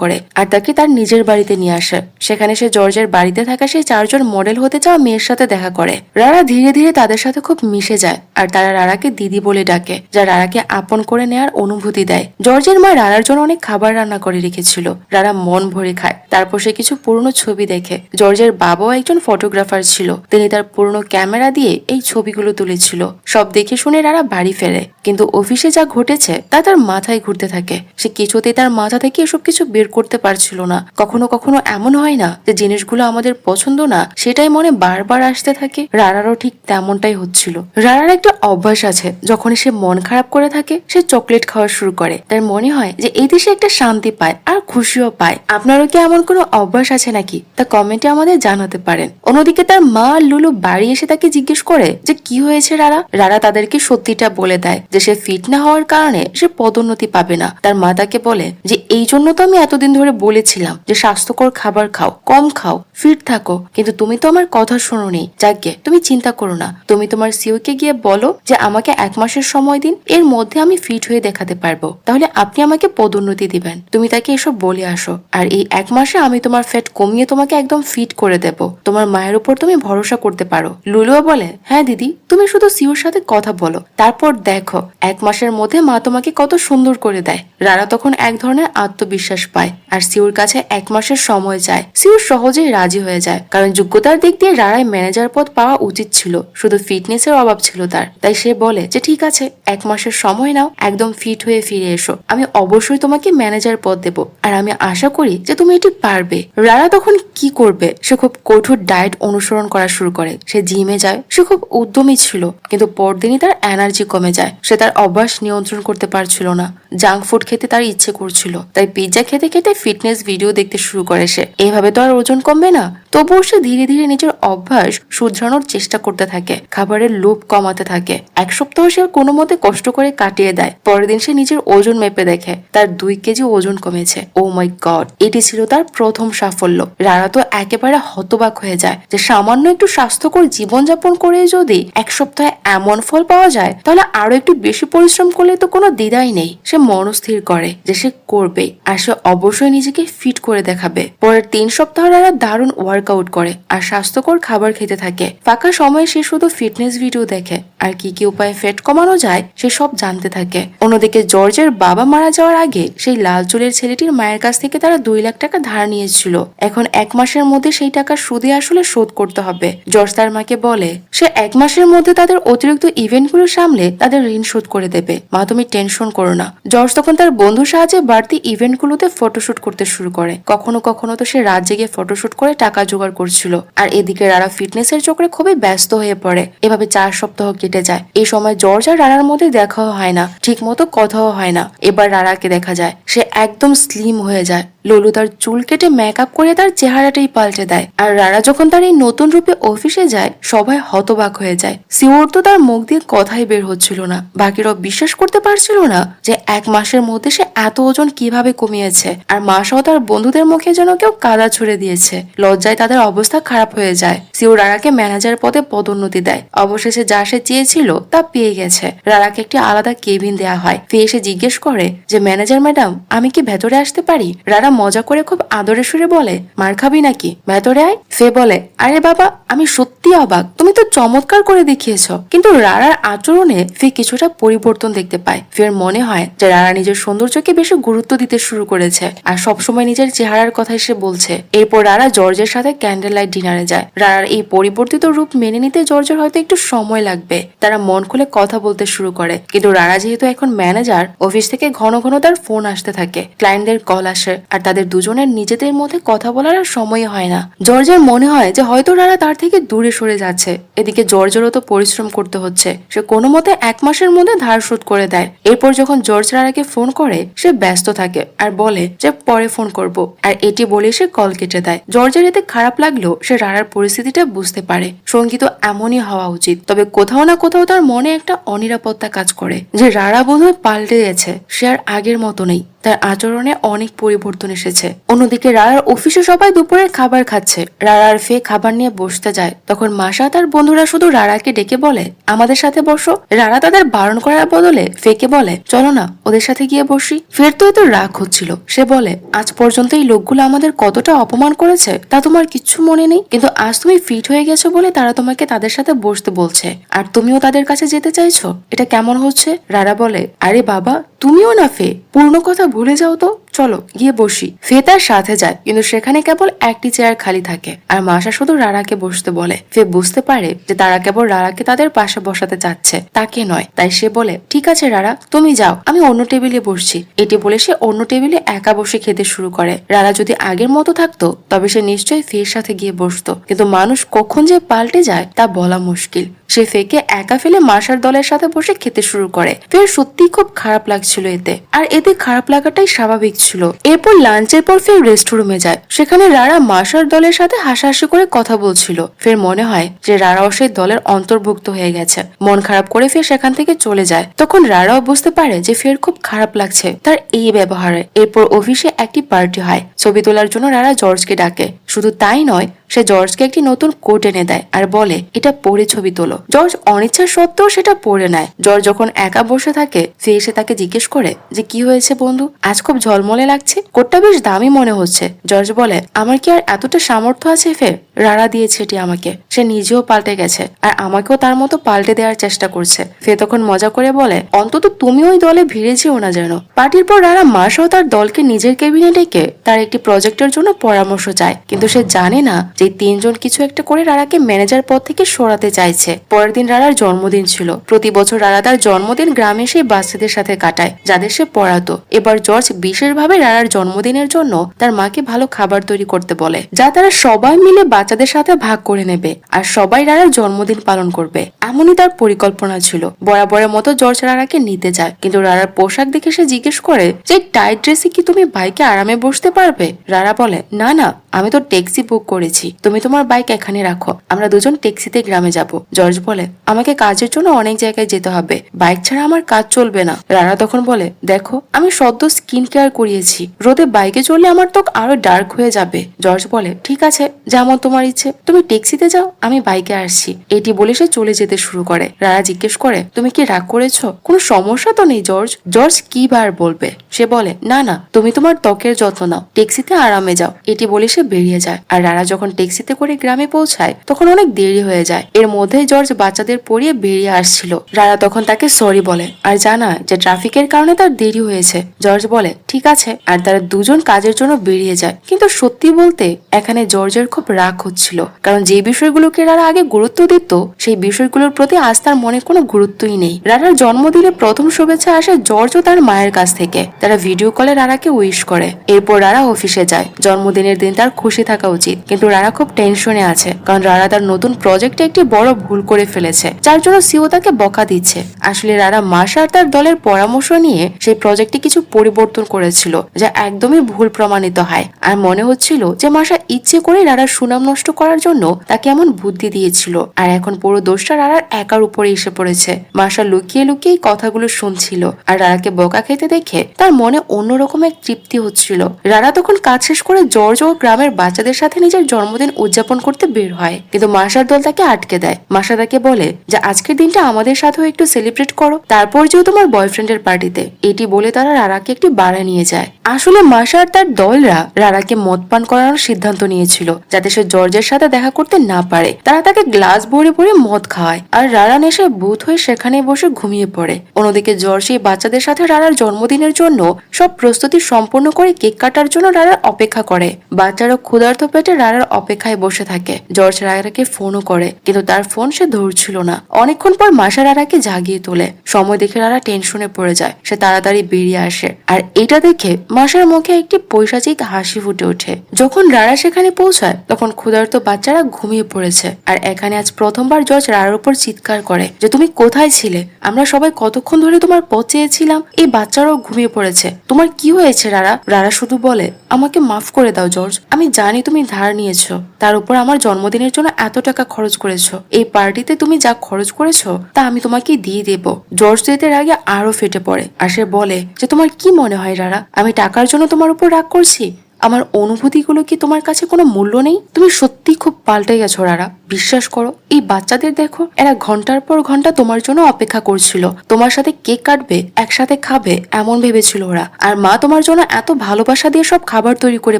করে আর তাকে তার নিজের বাড়িতে নিয়ে আসে। সেখানে সে জর্জের বাড়িতে থাকা সেই 4 জন মডেল হতে চাওয়া মেয়ের সাথে দেখা করে। রারা ধীরে ধীরে তাদের সাথে খুব মিশে যায় আর তারা রারাকে দিদি বলে ডাকে, যা রারাকে আপন করে নেওয়ার অনুভূতি দেয়। জর্জের মা রারার জন্য অনেক খাবার রান্না করে রেখেছিল। রারা মন ভরে খায়। তারপর সে কিছু পুরনো ছবি দেখে। জর্জের বাবাও একজন ফটোগ্রাফার ছিল, তিনি তার পুরনো ক্যামেরা দিয়ে এই ছবিগুলো তুলেছিল। সব দেখে শুনে রারা বাড়ি ফেরে, কিন্তু অফিসে যা ঘটেছে তা তার মাথায় ঘুরতে থাকে। সে কিছুতেই তার মাথা থেকে এসব কিছু বের করতে পারছিল না। কখনো কখনো এমন হয় না যে জিনিসগুলো আমাদের পছন্দ না, সেটাই মনে বারবার আসতে থাকে? রারারও ঠিক তেমনটাই হচ্ছিল। রারার একটা অভ্যাস আছে, যখন সে মন খারাপ করে থাকে সে চকলেট খাওয়া শুরু করে। তার মনে হয় যে এই দেশে একটা শান্তি পায় আর খুশিও পায়। আপনারও কি এমন কোনো অভ্যাস আছে নাকি? তা কমেন্টে আমাদের জানাতে পারেন। অন্যদিকে তার মা লুলু বাড়ি এসে তাকে জিজ্ঞেস করে যে কি হয়েছে রারা। রারা তাদেরকে সত্যিটা বলে দেয় যে সে ফিট না হওয়ার কারণে সে পদোন্নতি পাবে না। তার মা তাকে বলে যে এই জন্য তো আমি এতদিন ধরে বলেছিলাম যে স্বাস্থ্যকর খাবার খাও, কম খাও, ফিট থাকো, কিন্তু তুমি তো আমার কথা শোনোনি। যাকে তুমি চিন্তা করো না, তুমি তোমার সিওকে গিয়ে বলো যে আমাকে 1 মাসের সময় দিন, এর মধ্যে আমি ফিট হয়ে দেখাতে পারবো, তাহলে আপনি আমাকে পদোন্নতি দিবেন। তুমি তাকে এসব বলে আসো, আর এই 1 মাসে আমি তোমার ফ্যাট কমিয়ে তোমাকে একদম ফিট করে দেব। তোমার মায়ের উপর তুমি ভরসা করতে পারো। লুলুও বলে, হ্যাঁ দিদি, তুমি শুধু সিওর সাথে কথা বলো, তারপর দেখো 1 মাসের মধ্যে মা তোমাকে কত সুন্দর করে দেয়। রারা তখন এক ধরনের আত্মবিশ্বাস পায় আর সিওর কাছে 1 মাসের সময় চায়। সিওর সহজেই রাজি হয়ে যায়, কারণ যোগ্যতার দিক দিয়ে রারায় ম্যানেজার পদ পাওয়া উচিত ছিল, শুধু ফিটনেসের অভাব ছিল তার। তাই সে বলে যে ঠিক আছে, 1 মাসের সময় নাও, একদম ফিট হয়ে ফিরে এসো, আমি অবশ্যই তোমাকে ম্যানেজার পদ দেব, আর আমি আশা করি যে তুমি এটি পারবে। রারা তখন কি করবে? সে খুব কঠোর ডায়েট অনুসরণ করা শুরু করে। সে জিমে যায়। সে খুব উদ্যমী ছিল, কিন্তু পরদিনই তার এনার্জি কমে যায়। সে তার অভ্যাস নিয়ন্ত্রণ করতে পারছিল না। জাঙ্ক ফুড খেতে তার ইচ্ছে করছিল, তাই পিৎজা খেতে খেতে ফিটনেস ভিডিও দেখতে শুরু করে সে। এইভাবে তো আর ওজন কমবে না। তবুও সে ধীরে ধীরে নিজের অভ্যাস শুধরানোর চেষ্টা করতে থাকে, খাবারের লোভ কমাতে থাকে। 1 সপ্তাহ সে কোনো মতে কষ্ট করে কাটিয়ে দেয়। পরের দিন সে নিজের ওজন মেপে দেখে তার 2 কেজি ওজন কমেছে। ও মাই গড, এটি ছিল তার প্রথম সাফল্য। রারা তো একেবারে হতবাক হয়ে যায় যে সামান্য একটু স্বাস্থ্যকর জীবনযাপন করে যদি 1 সপ্তাহে এমন ফল পাওয়া যায়, তাহলে আরো একটু বেশি পরিশ্রম করলে তো কোনো দ্বিধাই নেই। সে মনস্থির করে যে সে করবে, আর সে অবশ্যই নিজেকে ফিট করে দেখাবে। পরের 3 সপ্তাহ রারা দারুণ ওয়ার্কআউট করে আর স্বাস্থ্যকর খাবার খেতে থাকে। ফাঁকা সময়ে সে শুধু ফিটনেস ভিডিও দেখে আর কি কি উপায়ে ফ্যাট কমানো যায় সে সব জানতে থাকে। অন্যদিকে জর্জের বাবা মারা যাওয়ার আগে সেই লাল চুলের ছেলেটির মায়ের কাছ থেকে তারা 2 লাখ টাকা ধার নিয়েছিল। এখন 1 মাসের মধ্যে সেই টাকা সুদে আসলে শোধ করতে হবে। জর্জ তার মাকে বলে সে 1 মাসের মধ্যে তাদের অতিরিক্ত ইভেন্টগুলো সামলে তাদের ঋণ শোধ করে দেবে। মা, তুমি টেনশন করো না। জর্জ তখন তার বন্ধুর সাহায্যে বাড়তি ইভেন্টগুলোতে ফটোশুট করতে শুরু করে। কখনো কখনো তো সে রাত জেগে ফটোশুট করে টাকা জোগাড় করছিল। আর এদিকে রারা ফিটনেসের চক্রে খুবই ব্যস্ত হয়ে পড়ে। এভাবে 4 সপ্তাহ কেটে যায়। এই সময় জর্জ আর রারার মধ্যে দেখাও হয় না, ঠিক মতো কথাও হয় না। এবার রারাকে দেখা যায়, সে একদম স্লিম হয়ে যায়। লুলু তার চুল কেটে মেকআপ করে তার চেহারাটাই পাল্টে দেয়। আর রারা যখন তার এই নতুন রূপে অফিসে যায়, সবাই হতবাক হয়ে যায়। সিওর তো তার মুখ দিয়ে কথাই বের হচ্ছিল না। বাকিরাও বিশ্বাস করতে পারছিল না যে 1 মাসের মধ্যে সে এত ওজন কিভাবে কমিয়েছে। আর মাসও তার বন্ধুদের মুখে যেন কেউ কাদা ছুড়ে দিয়েছে। লজ্জায় তাদের অবস্থা খারাপ হয়ে যায়। সিওর রারাকে ম্যানেজার পদে পদোন্নতি দেয়। অবশেষে যা সে চেয়েছিল তা পেয়ে গেছে। রারাকে একটি আলাদা কেবিন দেয়া হয়। ফিরে এসে জিজ্ঞেস করে যে ম্যানেজার ম্যাডাম, আমি কি ভেতরে আসতে পারি? রারা মজা করে খুব আদরে সুরে বলে, মার খাবি নাকি, ভেতরে আয়। ফে বলে, আরে বাবা, আমি সত্যি অবাক, তুমি তো চমৎকার করে দেখিয়েছ। কিন্তু রারার আচরণে ফে কিছুটা পরিবর্তন দেখতে পায়। ফের মনে হয় যে রারা নিজের সৌন্দর্যকে বেশি গুরুত্ব দিতে শুরু করেছে আর সবসময় নিজের চেহারার কথাই সে বলছে। এরপর রারা জর্জের সাথে ক্যান্ডেল লাইট ডিনারে যায়। রারার এই পরিবর্তিত রূপ মেনে নিতে জর্জের হয়তো একটু সময় লাগবে। তারা মন খুলে কথা বলতে শুরু করে, কিন্তু রারা যেহেতু এখন ম্যানেজার, অফিস থেকে ঘন ঘন তার ফোন আসতে থাকে, ক্লায়েন্টদের কল আসে, আর তাদের দুজনের নিজেদের মধ্যে কথা বলার আর সময় হয় না। জর্জের মনে হয় যে হয়তো রারা তার থেকে দূরে সরে যাচ্ছে। এদিকে জর্জেরও তো পরিশ্রম করতে হচ্ছে। সে কোনো মতে 1 মাসের মধ্যে ধার শোধ করে দেয়। এরপর যখন জর্জ রারাকে ফোন করে, সে ব্যস্ত থাকে আর বলে যে পরে ফোন করব, আর এটি বলে সে কল কেটে দেয়। জর্জের এতে খারাপ লাগলেও সে রারার পরিস্থিতিটা বুঝতে পারে। সঙ্গীত এমনই হওয়া উচিত। তবে কোথাও না কোথাও তার মনে একটা অনিরাপত্তা কাজ করে যে রারা বোধহয় পাল্টে গেছে, সে আর আগের মতো নেই। তার আচরণে অনেক পরিবর্তন এসেছে। অন্যদিকে রারার অফিসে সবাই দুপুরের খাবার খাচ্ছে। রারা আর ফে খাবার নিয়ে বসতে যায়, তখন মাসা তার বন্ধুরা শুধু রারাকে ডেকে বলে আমাদের সাথে বসো। রারা তাদের বারণ করার বদলে ফেকে বলে চলো না ওদের সাথে গিয়ে বসি। ফের তো এত রাগ হচ্ছিল, সে বলে আজ পর্যন্ত এই লোকগুলো আমাদের কতটা অপমান করেছে তা তোমার কিচ্ছু মনে নেই, কিন্তু আজ তুমি ফিট হয়ে গেছো বলে তারা তোমাকে তাদের সাথে বসতে বলছে আর তুমিও তাদের কাছে যেতে চাইছো। এটা কেমন হচ্ছে? রারা বলে আরে বাবা তুমিও না ফে, পূর্ণ কথা ভুলে যাও তো, চলো গিয়ে বসি। ফে তার সাথে যায়, কিন্তু সেখানে কেবল একটি চেয়ার খালি থাকে আর মাসা শুধু রারাকে বসতে বলে। ফে বুঝতে পারে যে তারা কেবল রারাকে তাদের পাশে বসাতে চাচ্ছে, তাকে নয়। তাই সে বলে ঠিক আছে রারা তুমি যাও, আমি অন্য টেবিলে বসছি। এটি বলে সে অন্য টেবিলে একা বসে খেতে শুরু করে। রারা যদি আগের মতো থাকতো তবে সে নিশ্চয়ই ফের সাথে গিয়ে বসতো, কিন্তু মানুষ কখন যে পাল্টে যায় তা বলা মুশকিল। সে ফেকে একা ফেলে মাসার দলের সাথে বসে খেতে শুরু করে। ফের সত্যি খুব খারাপ লাগছিল এতে, আর এতে খারাপ লাগাটাই স্বাভাবিক ছিল। এরপর লাঞ্চের পর ফের রেস্টরুমে যায়, সেখানে রারা মাসার দলের সাথে হাসাহাসি করে কথা বলছিল। ফের মনে হয় যে রারাও সেই দলের অন্তর্ভুক্ত হয়ে গেছে। মন খারাপ করে ফের সেখান থেকে চলে যায়। তখন রারাও বুঝতে পারে যে ফের খুব খারাপ লাগছে তার এই ব্যবহারে। এরপর অফিসে একটি পার্টি হয়, ছবি তোলার জন্য রারা জর্জকে ডাকে। শুধু তাই নয়, সে জর্জকে একটি নতুন কোট এনে দেয় আর বলে এটা পরে ছবি তোলো। জর্জ অনিচ্ছা সত্ত্বেও সেটা পরে নেয়। জর্জ যখন একা বসে থাকে ফে এসে তাকে জিজ্ঞেস করে যে কি হয়েছে বন্ধু, আজ খুব ঝলমলে লাগছে, কোটটা বেশ দামি মনে হচ্ছে। জর্জ বলে আমার কি আর এতটা সামর্থ্য আছে ফে, রারা দিয়েছে এটি আমাকে, সে নিজেও পাল্টে গেছে আর আমাকেও তার মতো পাল্টে দেওয়ার চেষ্টা করছে। ফে তখন মজা করে বলে অন্তত তুমি ওই দলে ভিড়ে যেও না যেন। পার্টির পর রারা মাসও তার দলকে নিজের কেবিনে ডেকে তার একটি প্রজেক্টের জন্য পরামর্শ চায়, কিন্তু সে জানে না যে তিনজন কিছু একটা করে রারাকে ম্যানেজার পদ থেকে সরাতে চাইছে। পরের দিন রারার জন্মদিন ছিল। প্রতি বছর রারা তার জন্মদিন গ্রামে সেই বাচ্চাদের সাথে কাটায় যাদের সে পড়াতো। এবার জর্জ বিশেষভাবে রারার জন্মদিনের জন্য তার মাকে ভালো খাবার তৈরি করতে বলে, যা তারা সবাই মিলে বাচ্চাদের সাথে ভাগ করে নেবে আর সবাই রারার জন্মদিন পালন করবে। এমনই তার পরিকল্পনা ছিল। বরাবরের মতো জর্জ রারাকে নিতে যায়, কিন্তু রারার পোশাক দেখে সে জিজ্ঞেস করে যে টাইট ড্রেসে কি তুমি বাইকে আরামে বসতে পারবে? রারা বলে না না, আমি তো ট্যাক্সি বুক করেছি, তুমি তোমার বাইক এখানে রাখো, আমরা দুজন ট্যাক্সিতে গ্রামে যাব। জর্জ বলে আমাকে কাজের জন্য অনেক জায়গায় যেতে হবে, বাইক ছাড়া আমার কাজ চলবে না। রারা তখন বলে দেখো আমি সদ্য স্কিন কেয়ার করিয়েছি, রোদে বাইকে চললে আমার ত্বক আরো ডার্ক হয়ে যাবে। জর্জ বলে ঠিক আছে যেমন তোমার ইচ্ছে, তুমি ট্যাক্সিতে যাও, আমি বাইকে আসছি। এটি বলে সে চলে যেতে শুরু করে। রারা জিজ্ঞেস করে তুমি কি রাগ করেছো? কোনো সমস্যা তো নেই জর্জ। জর্জ কি বার বলবে, সে বলে না না, তুমি তোমার ত্বকের যত্ন নাও, ট্যাক্সিতে আরামে যাও। এটি বলে সে বেরিয়ে যায়। আর রারা যখন ট্যাক্সিতে করে গ্রামে পৌঁছায় তখন অনেক দেরি হয়ে যায়। এর মধ্যেই জর্জ বাচ্চাদের পড়িয়ে বেরিয়ে আসছিল। রারা তখন তাকে সরি বলে আর জানায় যে ট্রাফিকের কারণে তার দেরি হয়েছে। জর্জ বলে ঠিক আছে, আর তারা দুজন কাজের জন্য বেরিয়ে যায়। কিন্তু সত্যি বলতে এখানে জর্জের খুব রাগ হচ্ছিল, কারণ যে বিষয়গুলোকে রারা আগে গুরুত্ব দিত সেই বিষয়গুলোর প্রতি আজ তার মনে কোনো গুরুত্বই নেই। রারার জন্মদিনে প্রথম শুভেচ্ছা আসে জর্জ ও তার মায়ের কাছ থেকে। তারা ভিডিও কলে রারাকে উইশ করে। এরপর রারা অফিসে যায়। জন্মদিনের দিন তার খুশি থাকা উচিত, কিন্তু রারা খুব টেনশনে আছে, কারণ রারা তার নতুন প্রজেক্টে একটি বড় ভুল করে ফেলেছে, যার জন্য সিও তাকে বকা দিচ্ছে। আসলে রারা মাসা আর তার দলের পরামর্শ নিয়ে সেই প্রজেক্টে কিছু পরিবর্তন করেছিল, যা একদমই ভুল প্রমাণিত হয়। আর মনে হচ্ছিল যে মাসা ইচ্ছে করে রারার সুনাম নষ্ট করার জন্য তাকে এমন বুদ্ধি দিয়েছিল, আর এখন পুরো দোষটা রারার একার উপরে এসে পড়েছে। মাসা লুকিয়ে লুকিয়ে কথাগুলো শুনছিল, আর রারাকে বকা খেতে দেখে তার মনে অন্যরকম এক তৃপ্তি হচ্ছিল। রারা তখন কাজ শেষ করে জর্জ ও গ্রামের বাচ্চাদের সাথে নিজের জন্মদিন উদযাপন করতে বের হয়, কিন্তু মাসার দল তাকে আটকে দেয়। মাসা তাকে বলে যে আজকের দিনটা আমাদের সাথেও একটু সেলিব্রেট করো, তারপর যেও তোমার বয়ফ্রেন্ডের পার্টিতে। এটি বলে তারা রারাকে একটি বারে নিয়ে যায়। আসলে মাসা আর তার দলরা রারাকে মদ পান করানোর সিদ্ধান্ত নিয়েছিল, যাতে সে জর্জের সাথে দেখা করতে না পারে। তারা তাকে গ্লাস ভরে ভরে মদ খাওয়ায়, আর রারা নেশায় ভূত হয়ে সেখানে বসে ঘুমিয়ে পড়ে। অন্যদিকে জর্জ সেই বাচ্চাদের সাথে রারার জন্মদিনের জন্য সব প্রস্তুতি সম্পন্ন করে কেক কাটার জন্য রারার অপেক্ষা করে। বাচ্চারা ক্ষুধার্ত পেটে রারার অপেক্ষায় বসে থাকে। জর্জ রারাকে ফোনও করে, কিন্তু তার ফোন সে ধরছিল না। অনেকক্ষণ পর মাসা রারাকে জাগিয়ে তোলে। সময় দেখে রারা টেনশনে পড়ে যায়। সে তাড়াতাড়ি বেরিয়ে আসে, আর এটা দেখে মাসার মুখে একটি পৈশাচিক হাসি ফুটে ওঠে। যখন রারা সেখানে পৌঁছায় তখন ক্ষুধার্ত বাচ্চারা ঘুমিয়ে পড়েছে। আর এখানে আজ প্রথমবার জর্জ রারার উপর চিৎকার করে যে তুমি কোথায় ছিলে, আমরা সবাই কতক্ষণ ধরে তোমার পথ চেয়েছিলাম, এই বাচ্চারাও ঘুমিয়ে পড়েছে, তোমার কি হয়েছে রারা? রারা শুধু বলে আমাকে মাফ করে দাও জর্জ, আমি আমি জানি তুমি ধার নিয়েছো, তার উপর আমার জন্মদিনের জন্য এত টাকা খরচ করেছো, এই পার্টিতে তুমি যা খরচ করেছো তা আমি তোমাকে দিয়ে দেব। জর্জ যেতে আগে আরো ফেটে পড়ে আর সে বলে যে তোমার কি মনে হয় রারা, আমি টাকার জন্য তোমার উপর রাগ করছি? আমার অনুভূতিগুলো কি তোমার কাছে কোনো মূল্য নেই? তুমি সত্যি খুব পাল্টে গেছো রারা, বিশ্বাস করো। এই বাচ্চাদের দেখো, এরা ঘন্টার পর ঘন্টা তোমার জন্য অপেক্ষা করছিল, তোমার সাথে কেক কাটবে, একসাথে খাবে এমন ভেবেছিল ওরা। আর মা তোমার জন্য এত ভালোবাসা দিয়ে সব খাবার তৈরি করে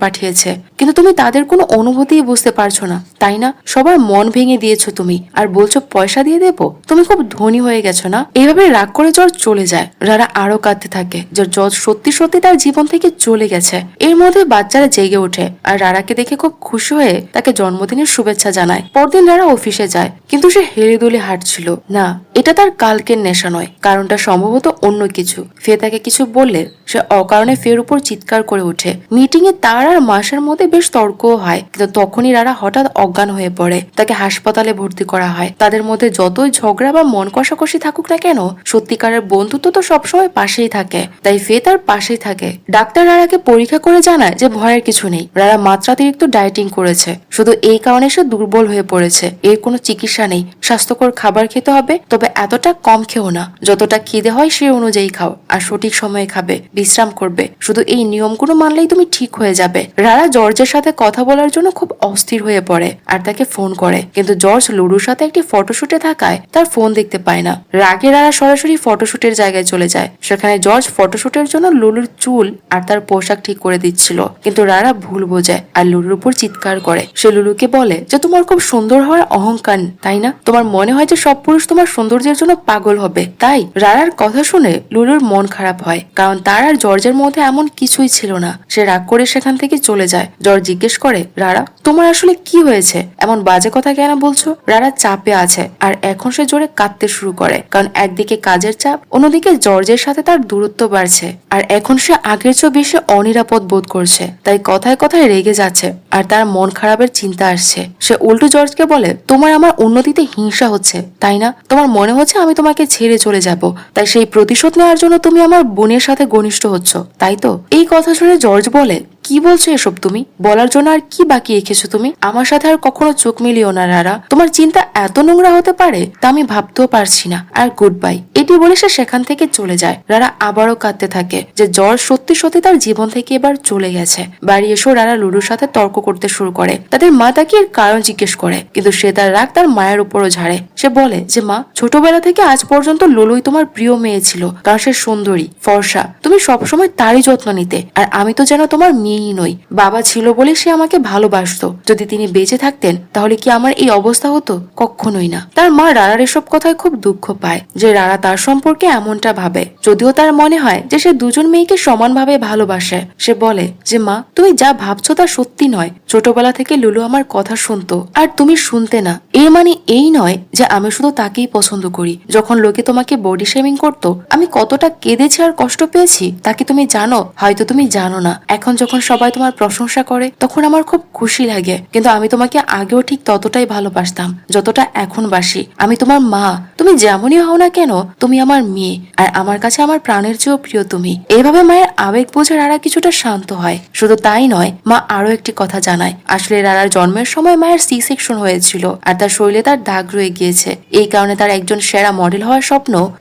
পাঠিয়েছে, কিন্তু তুমি তাদের কোনো অনুভূতিই বুঝতে পারছো না, তাই না? সবার মন ভেঙে দিয়েছো তুমি, আর বলছো পয়সা দিয়ে দেবো। তুমি খুব ধনী হয়ে গেছো না? এইভাবে রাগ করে জর্জ চলে যায়। রারা আরো কাঁদতে থাকে যে জর্জ সত্যি সত্যি তার জীবন থেকে চলে গেছে। এর মধ্যে বাচ্চারা জেগে ওঠে আর রারাকে দেখে খুব খুশি হয়ে তাকে জন্মদিনের শুভেচ্ছা জানায়। পরদিন রারা অফিসে যায়, কিন্তু সে হেলে দুলে হাঁটছিল না। এটা তার কালকের নেশা নয়, কারণটা সম্ভবত অন্য কিছু। ফে তাকে কিছু বললে সে অকারণে ফের উপর চিৎকার করে ওঠে। মিটিং এ তার আর মাসের মধ্যে বেশ তর্কও হয়, কিন্তু তখনই রারা হঠাৎ অজ্ঞান হয়ে পড়ে। তাকে হাসপাতালে ভর্তি করা হয়। তাদের মধ্যে যতই ঝগড়া বা মন কষাকষি থাকুক না কেন, সত্যিকারের বন্ধুত্ব তো সবসময় পাশেই থাকে। তাই ফে তার পাশেই থাকে। ডাক্তার রারাকে পরীক্ষা করে জানায় যে ভয়ের কিছু নেই। রারা মাত্রাতিরিক্ত ডায়েটিং করেছে, শুধু এই কারণে সে দুর্বল হয়ে পড়েছে। এর কোনো চিকিৎসা নেই। স্বাস্থ্যকর খাবার খেতে হবে, তবে এতটা কম খেও না। যতটা খিদে হয় সে অনুযায়ী খাও, আর সঠিক সময়ে খাবে, বিশ্রাম করবে। শুধু এই নিয়মগুলো মানলেই তুমি ঠিক হয়ে যাবে। রারা জর্জের সাথে কথা বলার জন্য খুব অস্থির হয়ে পড়ে আর তাকে ফোন করে, কিন্তু জর্জ লুডুর সাথে একটি ফটোশুটে থাকায় তার ফোন দেখতে পায় না। রাগে রারা সরাসরি ফটোশুটের জায়গায় চলে যায়। সেখানে জর্জ ফটোশুটের জন্য লুলুর চুল আর তার পোশাক ঠিক করে দিচ্ছিল, কিন্তু রারা ভুল বোঝায় আর লুলুর উপর চিৎকার করে। সে লুলুকে বলে যে তোমার খুব সুন্দর হওয়ার অহংকার, তাই না? তোমার মনে হয় যে সব পুরুষ তোমার সৌন্দর্যের জন্য পাগল হবে, তাই? রারার কথা শুনে লুলুর মন খারাপ হয়, কারণ তার আর জর্জের মধ্যে এমন কিছুই ছিল না। সে রাগ করে সেখান থেকে চলে যায়। জর্জ জিজ্ঞেস করে, রারা তোমার আসলে কি হয়েছে? এমন বাজে কথা কেন বলছো? রারা চাপে আছে আর এখন সে জোরে কাঁদতে শুরু করে, কারণ একদিকে কাজের চাপ, অন্যদিকে জর্জের সাথে তার দূরত্ব বাড়ছে। আর এখন সে আগের চেয়ে বেশি অনিরাপদ বোধ করছে, তাই কথায় কথায় রেগে যাচ্ছে আর তার মন খারাপের চিন্তা আসছে। সে উল্টো জর্জকে বলে, তোমার আমার উন্নতিতে হিংসা হচ্ছে, তাই না? তোমার মনে হচ্ছে আমি তোমাকে ছেড়ে চলে যাব, তাই সেই প্রতিশোধ নেওয়ার জন্য তুমি আমার বোনের সাথে ঘনিষ্ঠ হচ্ছ, তাই তো? এই কথা শুনে জর্জ বলে, কি বলছো এসব তুমি? বলার জন্য আর কি বাকি রেখেছো তুমি? আমার সাথে আর কখনো চোখ মিলিও না রারা। তোমার চিন্তা এত নোংরা হতে পারে তা আমি ভাবতেও পারছি না। আর গুড বাই। এটি বলে সে সেখান থেকে চলে যায়। রারা আবারও কাঁদতে থাকে যে জর্জ সত্যি সত্যি তার জীবন থেকে এবার চলে গেছে। বাড়ি এসেও রারা লুলুর সাথে তর্ক করতে শুরু করে। তাদের মা তাকে এর কারণ জিজ্ঞেস করে, কিন্তু সে তার রাগ তার মায়ের উপরও ঝাড়ে। সে বলে যে মা, ছোটবেলা থেকে আজ পর্যন্ত লুলুই তোমার প্রিয় মেয়ে ছিল, কারণ সে সুন্দরী, ফর্সা। তুমি সবসময় তারই যত্ন নিতে, আর আমি তো যেন তোমার মেয়েই নই। বাবা ছিল বলে সে আমাকে ভালোবাসতো। যদি তিনি বেঁচে থাকতেন তাহলে কি আমার এই অবস্থা হতো? কখনোই না। তার মা রারার এসব কথায় খুব দুঃখ পায় যে রারা তার সম্পর্কে এমনটা ভাবে, যদিও তার মনে হয় যে সে দুজন মেয়েকে সমানভাবে ভালোবাসে। সে বলে যে মা, তুমি যা ভাবছো তা সত্যি নয়। ছোটবেলা থেকে লুলু আমার কথা শুনতো আর তুমি শুনতে না। এর মানে এই নয় যে আমি শুধু তাকেই পছন্দ করি। যখন লোকে তোমাকে বডি শেমিং করতো, আমি কতটা কেঁদেছি আর কষ্ট পেয়েছি তা কি তুমি জানো? হয়তো তুমি জানো না। এখন যখন সবাই তোমার প্রশংসা করে তখন আমার খুব খুশি লাগে, কিন্তু আমি তোমাকে আগেও ঠিক ততটাই ভালোবাসতাম যতটা এখন বাসি। আমি তোমার মা। তুমি যেমনই হও না কেন, তুমি আমার মেয়ে, আর আমার কাছে আমার প্রাণের চেয়েও প্রিয় তুমি। এইভাবে মায়ের আবেগ বোঝে রারা কিছুটা শান্ত হয়। শুধু তাই নয়, মা আরো একটি কথা জানায়। আসলে রারার জন্মের সময় মায়ের সি সেকশন হয়েছিল আর তার শরীরে তার দাগ রয়ে গিয়েছে। এই কারণে তার একজন সেরা মডেল হওয়ার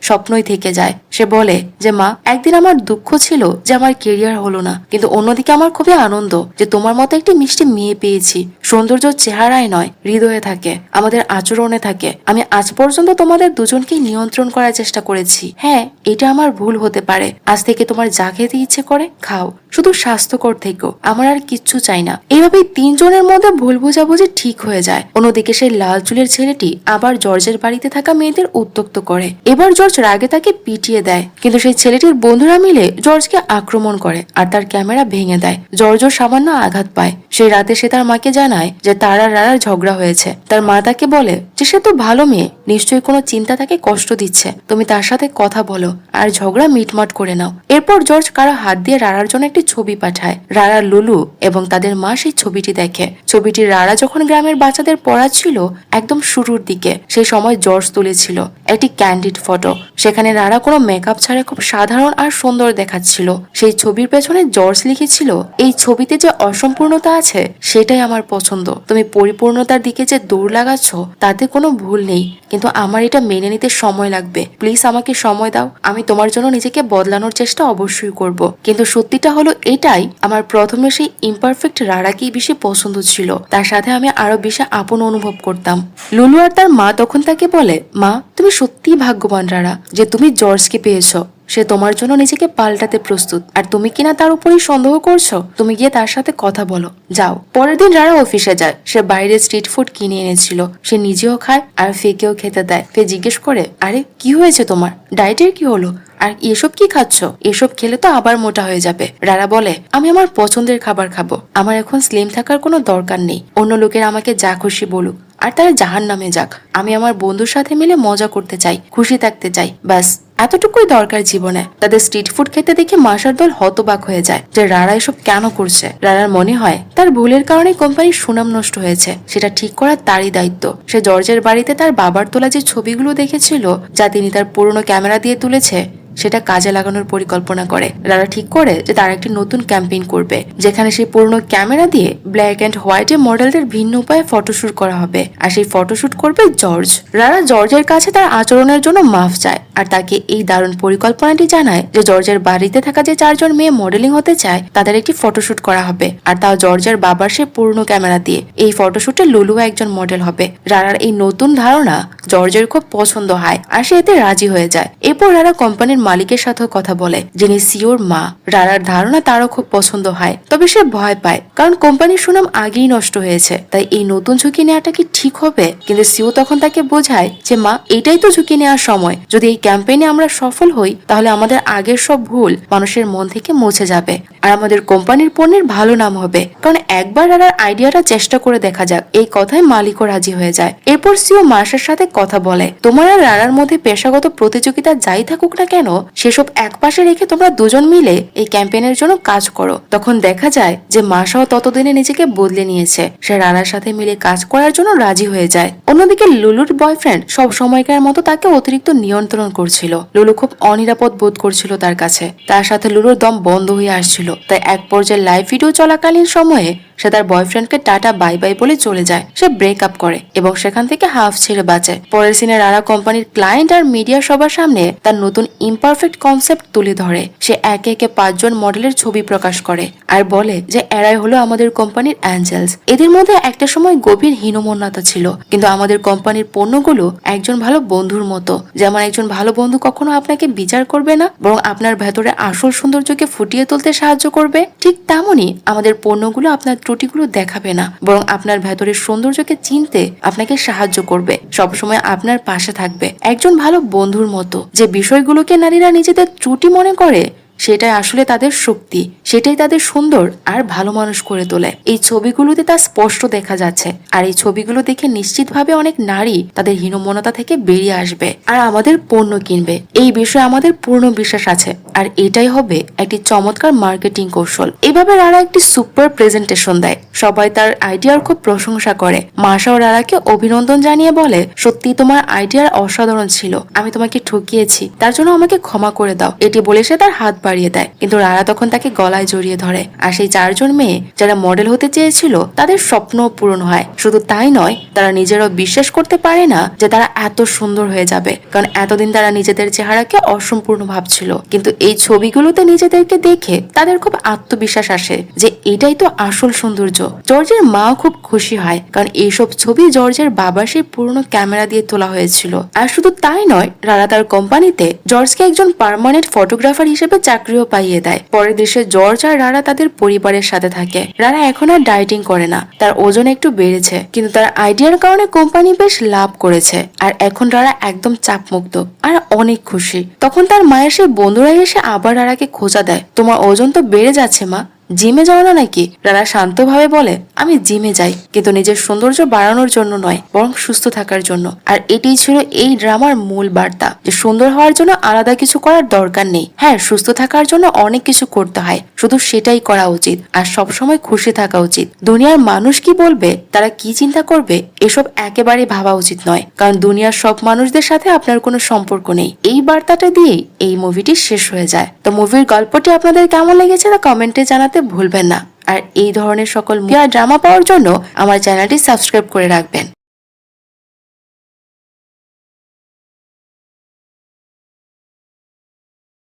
স্বপ্নই থেকে যায়। সে বলে যে মা, একদিন আমার দুঃখ ছিল যে আমার কেরিয়ার হলো না, কিন্তু অন্যদিকে আমার খুবই আনন্দ যে তোমার মতো একটি মিষ্টি মেয়ে পেয়েছি। সৌন্দর্য চেহারায় নয়, হৃদয়ে থাকে, আমাদের আচরণে থাকে। আমি আজ পর্যন্ত তোমাদের দুজনকে নিয়ন্ত্রণ করার চেষ্টা করেছি। হ্যাঁ, এটা আমার ভুল হতে পারে। আজ থেকে তোমার যা খেতে ইচ্ছে করে খাও, শুধু স্বাস্থ্যকর থেকো। আমার আর কিচ্ছু চাই না। এইভাবেই তিনজনের মধ্যে ভুল বোঝাবুঝি ঠিক হয়ে যায়। অন্যদিকে সেই লাল চুলের ছেলেটি আবার জর্জের বাড়িতে থাকা মেয়েদের উত্ত্যক্ত করে। এবার জর্জ রাগে তাকে পিটিয়ে দেয়, কিন্তু সেই ছেলেটির বন্ধুরা মিলে জর্জকে আক্রমণ করে আর তার ক্যামেরা ভেঙে দেয়। জর্জও সামান্য আঘাত পায়। সেই রাতে সে তার মাকে জানায় যে তার আর রারার ঝগড়া হয়েছে। তার মা তাকে বলে যে সে তো ভালো মেয়ে, নিশ্চয়ই কোনো চিন্তা তাকে কষ্ট দিচ্ছে। তুমি তার সাথে কথা বলো আর ঝগড়া মিটমাট করে নাও। এরপর জর্জ কারো হাত দিয়ে রারার জন্য একটি ছবি পাঠায়। রারা, লুলু এবং তাদের মা সেই ছবিটি দেখে। ছবিটি রারা যখন গ্রামের বাচ্চাদের পড়াচ্ছিল একদম শুরুর দিকে, সেই সময় জর্জ তুলেছিল একটি ক্যান্ডিড ফটো। সেখানে রারা কোনো মেকআপ ছাড়া খুব সাধারণ আর সুন্দর দেখাচ্ছিল। সেই ছবির পেছনে জর্জ লিখেছিল এই ছবিতে যে অসম্পূর্ণতা আছে সেটাই আমার পছন্দ। তুমি পরিপূর্ণতার দিকে যে দৌড় লাগাচ্ছ তাতে কোনো ভুল নেই, কিন্তু আমার এটা মেনে নিতে সময় লাগবে। প্লিজ আমাকে সময় দাও, আমি তোমার জন্য নিজেকে বদলানোর চেষ্টা অবশ্যই করব। কিন্তু সত্যিটা হলো এটাই, আমার প্রথমে সেই ইমপারফেক্ট রারাকেই বেশি পছন্দ ছিল, তার সাথে আমি আরো বেশি আপন অনুভব করতাম। লুলু আর তার মা তখন তাকে বলে, মা তুমি সত্যিই ভাগ্যবান রারা যে তুমি জর্জকে পেয়েছো। সে তোমার জন্য নিজেকে পাল্টাতে প্রস্তুত, আর তুমি কিনা তার উপরই সন্দেহ করছো। তুমি গিয়ে তার সাথে কথা বলো, যাও। পরের দিন রারা অফিসে যায়। সে বাইরে স্ট্রিট ফুড কিনে এনেছিল। সে নিজেও খায় আর ফেকেও খেতে দেয়। ফে জিজ্ঞেস করে, আরে কি হয়েছে তোমার, ডায়েটের কি হলো, আর এসব কি খাচ্ছ? এসব খেলে তো আবার মোটা হয়ে যাবে। রারা বলে, আমি আমার পছন্দের খাবার খাবো। আমার এখন স্লিম থাকার কোনো দরকার নেই। অন্য লোকেরা আমাকে যা খুশি বলুক, আর তারা জাহান্নামে যাক। আমি আমার বন্ধুর সাথে মিলে মজা করতে চাই, খুশি থাকতে চাই, ব্যাস এতটুকুই দরকার জীবনে। তাদের স্ট্রিট ফুড খেতে দেখে মাসার দল হতবাক হয়ে যায় যে রারা এসব কেন করছে। রারার মনে হয় তার ভুলের কারণে কোম্পানির সুনাম নষ্ট হয়েছে, সেটা ঠিক করা তারই দায়িত্ব। সে জর্জের বাড়িতে তার বাবার তোলা যে ছবিগুলো দেখেছিল, যা তিনি তার পুরনো ক্যামেরা দিয়ে তুলেছে, সেটা কাজে লাগানোর পরিকল্পনা করে। রারা ঠিক করে যে তার একটি নতুন ক্যাম্পেইন করবে, যেখানে সেই পুরনো ক্যামেরা দিয়ে ব্ল্যাক এন্ড হোয়াইটে মডেলদের ভিন্ন উপায়ে ফটোশুট করা হবে, আর সেই ফটোশুট করবে জর্জ। রারা জর্জের কাছে তার আচরণের জন্য মাফ চায়, আর তাকে এই দারুণ পরিকল্পনাটি জানায় যে জর্জের বাড়িতে থাকা যে 4 জন মেয়ে মডেলিং হতে চায় তাদের একটি ফটোশুট করা হবে, আর তাও জর্জের বাবার সেই পুরনো ক্যামেরা দিয়ে। এই ফটোশুটে লুলু একজন মডেল হবে। রারার এই নতুন ধারণা জর্জের খুব পছন্দ হয়, আর সে এতে রাজি হয়ে যায়। এরপর রারা কোম্পানির মালিকের সাথেও কথা বলে, যিনি সিওর মা। রারার ধারণা তারও খুব পছন্দ হয়, তবে সে ভয় পায়, কারণ কোম্পানির সুনাম আগেই নষ্ট হয়েছে। তাই এই নতুন ঝুঁকি নেওয়াটা কি ঠিক হবে? কিন্তু সিও তখন তাকে বোঝায় যে মা, এটাই তো ঝুঁকি নেওয়ার সময়। যদি এই ক্যাম্পেইনে আমরা সফল হই তাহলে আমাদের আগের সব ভুল মানুষের মন থেকে মুছে যাবে, আর আমাদের কোম্পানির পণ্যের ভালো নাম হবে। কারণ একবার রারার আইডিয়াটা চেষ্টা করে দেখা যাক। এই কথায় মালিকও রাজি হয়ে যায়। এরপর সিও মার্শের সাথে কথা বলে, তোমার আর রারার মধ্যে পেশাগত প্রতিযোগিতা যাই থাকুক না কেন, সেসব একপাশে রেখে তোমরা দুজন মিলে এই ক্যাম্পেইনের জন্য কাজ করো। তখন দেখা যায় যে মাসাও ততদিনে নিজেকে বদলে নিয়েছে। সে রানার সাথে মিলে কাজ করার জন্য রাজি হয়ে যায়। অন্যদিকে লুলুর বয়ফ্রেন্ড সব সময়কার মতো তাকে অতিরিক্ত নিয়ন্ত্রণ করছিল। লুলু খুব অনিরাপদ বোধ করছিল তার কাছে। তার সাথে লুলুর দম বন্ধ হয়ে আসছিল। তাই এক পর্যায়ে লাইভ ভিডিও চলাকালীন সময়ে সে তার বয়ফ্রেন্ডকে টাটা বাই বাই বলে চলে যায়। সে ব্রেক আপ করে এবং সেখান থেকে হাফ ছেড়ে বাঁচে। পরের সিনে রারা কোম্পানির ক্লায়েন্ট আর মিডিয়া সবার সামনে তার নতুন ইমপারফেক্ট কনসেপ্ট তুলে ধরে। সে একে একে 5 জন মডেলের ছবি প্রকাশ করে আর বলে যে এরাই হলো আমাদের কোম্পানির অ্যাঞ্জেলস। এদের মধ্যে একটা সময় গভীর হীনমন্যতা ছিল, কিন্তু আমাদের কোম্পানির পণ্যগুলো একজন ভালো বন্ধুর মতো। যেমন একজন ভালো বন্ধু কখনো আপনাকে বিচার করবে না, বরং আপনার ভেতরে আসল সৌন্দর্যকে ফুটিয়ে তুলতে সাহায্য করবে, ঠিক তেমনই আমাদের পণ্যগুলো আপনার ত্রুটিগুলো দেখাবে না, বরং আপনার ভেতরের সৌন্দর্যকে চিনতে আপনাকে সাহায্য করবে, সবসময় আপনার পাশে থাকবে, একজন ভালো বন্ধুর মতো। যে বিষয়গুলোকে নারীরা নিজেদের ত্রুটি মনে করে সেটাই আসলে তাদের শক্তি, সেটাই তাদের সুন্দর আর ভালো মানুষ করে তোলে। এই ছবিগুলোতে তা স্পষ্ট দেখা যাচ্ছে, আর এই ছবিগুলো দেখে নিশ্চিতভাবে অনেক নারী তাদের হীনমন্যতা থেকে বেরিয়ে আসবে আর আমাদের পণ্য কিনবে। এই বিষয়ে আমাদের পূর্ণ বিশ্বাস আছে, আর এটাই হবে একটি চমৎকার মার্কেটিং কৌশল। এভাবে রারা একটি সুপার প্রেজেন্টেশন দেয়। সবাই তার আইডিয়ার খুব প্রশংসা করে। মাসাও রারাকে অভিনন্দন জানিয়ে বলে, সত্যি তোমার আইডিয়ার অসাধারণ ছিল, আমি তোমাকে ঠকিয়েছি, তার জন্য আমাকে ক্ষমা করে দাও। এটি বলে সে তার হাত বাড়িয়ে দেয়, কিন্তু রারা তখন তাকে গলায় জড়িয়ে ধরে। আর সেই 4 জন মেয়ে যারা মডেল হতে চেয়েছিল তাদের স্বপ্ন পূরণ হয়। শুধু তাই নয়, তারা নিজেরাও বিশ্বাস করতে পারে না যে তারা এত সুন্দর হয়ে যাবে, কারণ এতদিন তারা নিজেদের চেহারাকে অসম্পূর্ণ ভাবছিল। কিন্তু এই ছবিগুলোতে নিজেদেরকে দেখে তাদের খুব আত্মবিশ্বাস আসে যে এটাই তো আসল সৌন্দর্য। জর্জের মাও খুব খুশি হয়, কারণ এইসব ছবি জর্জের বাবার সেই পুরনো ক্যামেরা দিয়ে তোলা হয়েছিল। আর শুধু তাই নয়, রারা তার কোম্পানিতে জর্জকে একজন পার্মানেন্ট ফটোগ্রাফার হিসেবে চাকরিও পাইয়ে দেয়। পরের দেশে জর্জ আর রারা তাদের পরিবারের সাথে থাকে। রারা এখন আর ডায়েটিং করে না, তার ওজন একটু বেড়েছে, কিন্তু তার আইডিয়ার কারণে কোম্পানি বেশ লাভ করেছে। আর এখন রারা একদম চাপমুক্ত আর অনেক খুশি। তখন তার মায়ের সেই বন্ধুরা এসে আবার রারাকে খোঁজা দেয়, তোমার ওজন তো বেড়ে যাচ্ছে মা, জিমে যাও না নাকি? রারা শান্তভাবে বলে, আমি জিমে যাই, কিন্তু নিজের সৌন্দর্য বাড়ানোর জন্য নয়, বরং সুস্থ থাকার জন্য। আর এটাই ছিল এই ড্রামার মূল বার্তা, যে সুন্দর হওয়ার জন্য আলাদা কিছু করার দরকার নেই। হ্যাঁ, সুস্থ থাকার জন্য অনেক কিছু করতে হয়, শুধু সেটাই করা উচিত, আর সবসময় খুশি থাকা উচিত। দুনিয়ার মানুষ কি বলবে, তারা কি চিন্তা করবে, এসব একেবারে ভাবা উচিত নয়, কারণ দুনিয়ার সব মানুষদের সাথে আপনার কোনো সম্পর্ক নেই। এই বার্তাটা দিয়েই এই মুভিটি শেষ হয়ে যায়। তো মুভির গল্পটি আপনাদের কেমন লেগেছে তা কমেন্টে জানাতে জানাতে ভুলবেন না। আর এই ধরনের সকল ড্রামা পাওয়ার জন্য আমার চ্যানেলটি সাবস্ক্রাইব করে রাখবেন।